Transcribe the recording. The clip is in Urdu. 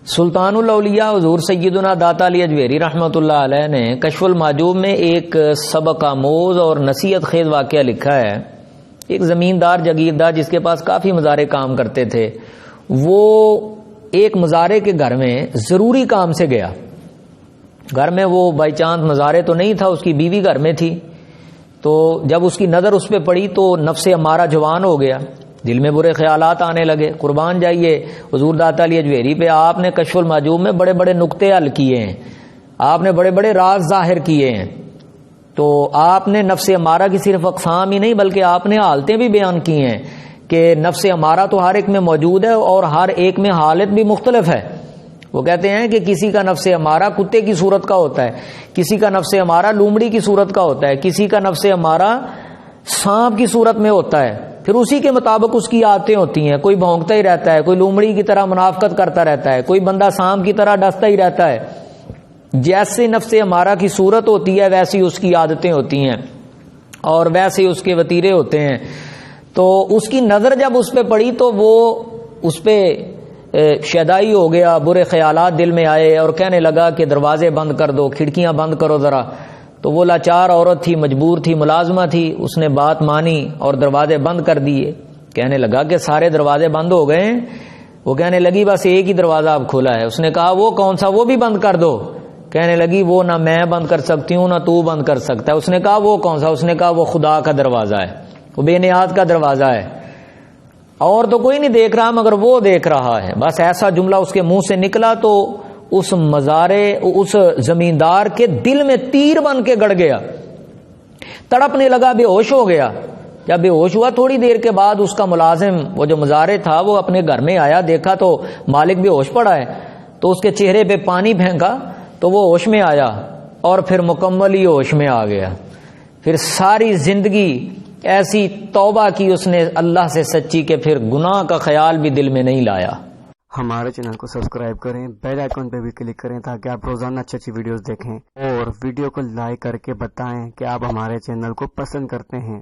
سلطان الاولیاء حضور سیدنا داتا علی اجویری رحمۃ اللہ علیہ نے کشف المحجوب میں ایک سبق آموز اور نصیحت خیز واقعہ لکھا ہے۔ ایک زمیندار جاگیردار جس کے پاس کافی مزارے کام کرتے تھے، وہ ایک مزارے کے گھر میں ضروری کام سے گیا۔ گھر میں وہ بائی چانس مزارے تو نہیں تھا، اس کی بیوی گھر میں تھی، تو جب اس کی نظر اس پہ پڑی تو نفس امارہ جوان ہو گیا، دل میں برے خیالات آنے لگے۔ قربان جائیے حضور داتا علی اجویری پہ، آپ نے کشف المحجوب میں بڑے بڑے نقطے حل کیے ہیں، آپ نے بڑے بڑے راز ظاہر کیے ہیں، تو آپ نے نفس امارہ کی صرف اقسام ہی نہیں بلکہ آپ نے حالتیں بھی بیان کی ہیں کہ نفس امارہ تو ہر ایک میں موجود ہے اور ہر ایک میں حالت بھی مختلف ہے۔ وہ کہتے ہیں کہ کسی کا نفس امارہ کتے کی صورت کا ہوتا ہے، کسی کا نفس امارہ لومڑی کی صورت کا ہوتا ہے، کسی کا نفس امارہ سانپ کی صورت میں ہوتا ہے، پھر اسی کے مطابق اس کی عادتیں ہوتی ہیں، کوئی بھونکتا ہی رہتا ہے، کوئی لومڑی کی طرح منافقت کرتا رہتا ہے، کوئی بندہ سانپ کی طرح ڈستا ہی رہتا ہے۔ جیسے نفس امارہ کی صورت ہوتی ہے ویسی اس کی عادتیں ہوتی ہیں اور ویسے اس کے وتیرے ہوتے ہیں۔ تو اس کی نظر جب اس پہ پڑی تو وہ اس پہ شیدائی ہو گیا، برے خیالات دل میں آئے اور کہنے لگا کہ دروازے بند کر دو، کھڑکیاں بند کرو ذرا۔ تو وہ لاچار عورت تھی، مجبور تھی، ملازمہ تھی، اس نے بات مانی اور دروازے بند کر دیے۔ کہنے لگا کہ سارے دروازے بند ہو گئے ہیں؟ وہ کہنے لگی بس ایک ہی دروازہ اب کھلا ہے۔ اس نے کہا وہ کون سا؟ وہ بھی بند کر دو۔ کہنے لگی وہ نہ میں بند کر سکتی ہوں نہ تو بند کر سکتا ہے۔ اس نے کہا وہ کون سا؟ اس نے کہا وہ خدا کا دروازہ ہے، وہ بے نیاز کا دروازہ ہے، اور تو کوئی نہیں دیکھ رہا مگر وہ دیکھ رہا ہے۔ بس ایسا جملہ اس کے منہ سے نکلا تو اس اس زمیندار کے دل میں تیر بن کے گڑ گیا، تڑپنے لگا، بے ہوش ہو گیا۔ جب بے ہوش ہوا تھوڑی دیر کے بعد اس کا ملازم وہ جو مزارے تھا وہ اپنے گھر میں آیا، دیکھا تو مالک بے ہوش پڑا ہے، تو اس کے چہرے پہ پانی پھینکا تو وہ ہوش میں آیا اور پھر مکمل ہی ہوش میں آ گیا۔ پھر ساری زندگی ایسی توبہ کی اس نے اللہ سے سچی کہ پھر گناہ کا خیال بھی دل میں نہیں لایا۔ ہمارے چینل کو سبسکرائب کریں، بیل آئیکن پہ بھی کلک کریں تاکہ آپ روزانہ اچھی اچھی ویڈیوز دیکھیں، اور ویڈیو کو لائک کر کے بتائیں کہ آپ ہمارے چینل کو پسند کرتے ہیں۔